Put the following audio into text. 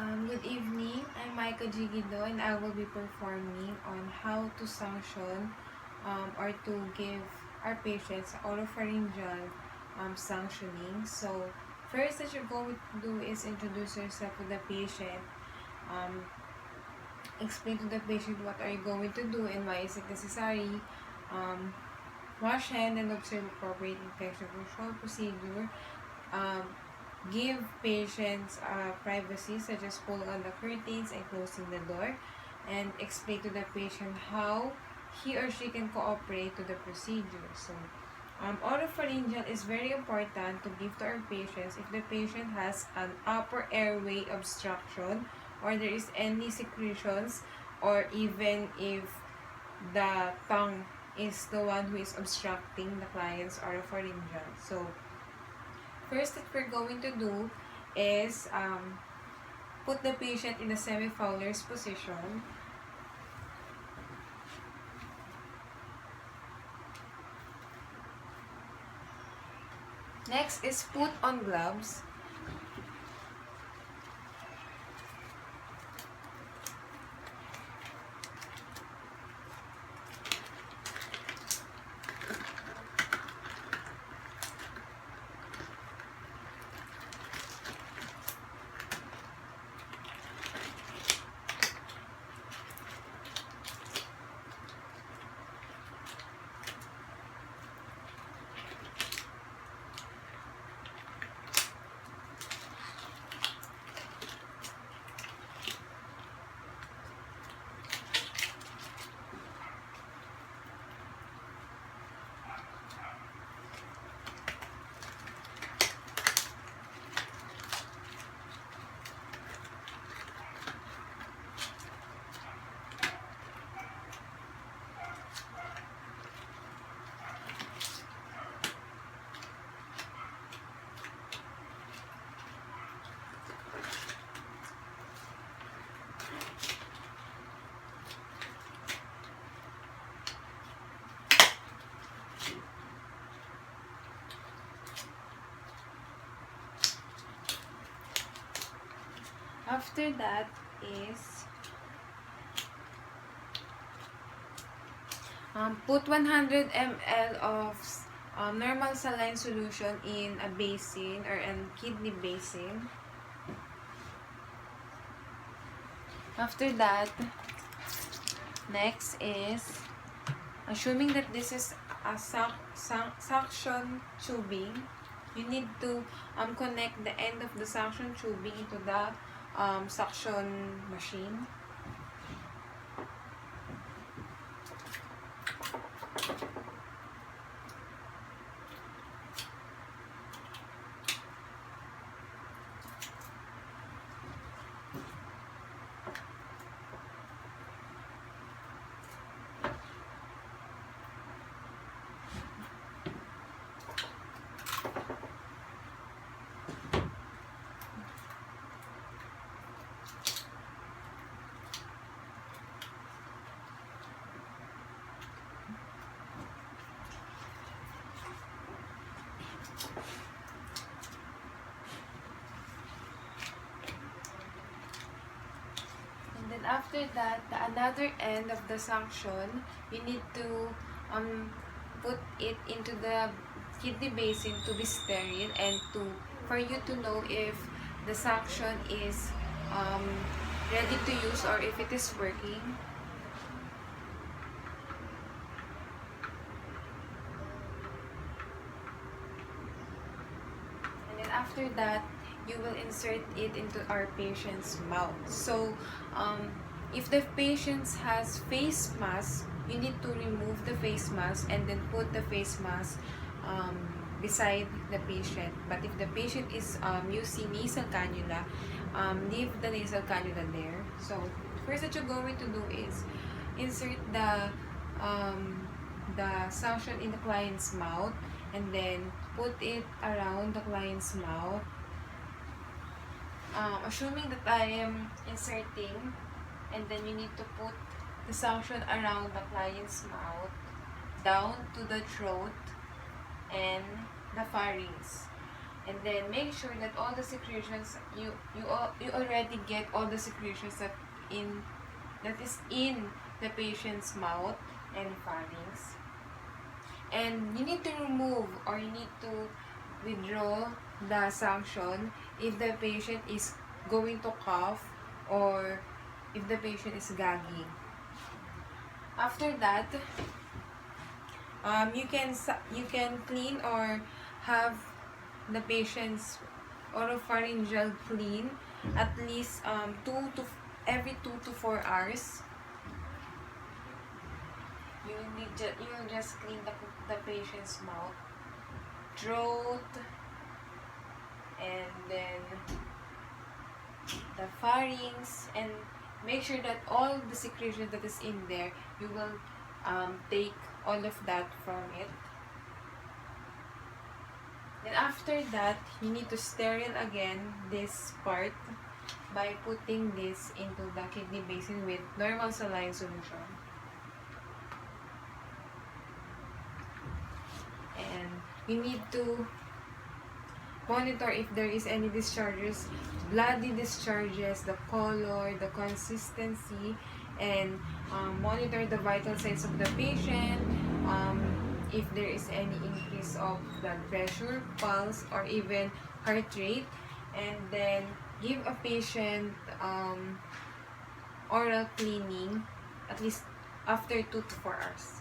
Good evening. I'm Maika Gigido and I will be performing on how to sanction or to give our patients oropharyngeal sanctioning. So, first that you're going to do is introduce yourself to the patient. Um, Explain to the patient what are you going to do and why is it necessary. Um, Wash hand and observe appropriate infection control procedure. Um, Give patients privacy, such as pulling on the curtains and closing the door, and explain to the patient how he or she can cooperate to the procedure. So, oropharyngeal is very important to give to our patients if the patient has an upper airway obstruction or there is any secretions, or even if the tongue is the one who is obstructing the client's oropharyngeal. So, first that we're going to do is put the patient in a semi-Fowler's position. Next is put on gloves. After that is put 100 ml of normal saline solution in a basin or a kidney basin. After that, next is, assuming that this is a suction tubing, you need to connect the end of the suction tubing into the suction machine. And after that, the another end of the suction, you need to put it into the kidney basin to be sterile and for you to know if the suction is ready to use or if it is working. And then after that, you will insert it into our patient's mouth. So, if the patient has face mask, you need to remove the face mask and then put the face mask beside the patient. But if the patient is using nasal cannula, leave the nasal cannula there. So, first that you're going to do is insert the suction in the client's mouth and then put it around the client's mouth. Assuming that I am inserting, and then you need to put the suction around the client's mouth, down to the throat and the pharynx. And then make sure that all the secretions, you already get all the secretions that is in the patient's mouth and pharynx. And you need to remove, or you need to withdraw the sanction if the patient is going to cough or if the patient is gagging. After that, you can clean or have the patient's oropharyngeal clean at least every 2 to 4 hours. You will just clean the patient's mouth, throat, and then the pharynx, and make sure that all the secretion that is in there, you will take all of that from it. Then after that, you need to sterile again this part by putting this into the kidney basin with normal saline solution. And you need to monitor if there is any discharges, bloody discharges, the color, the consistency, and monitor the vital signs of the patient, if there is any increase of blood pressure, pulse, or even heart rate, and then give a patient oral cleaning at least after 2 to 4 hours.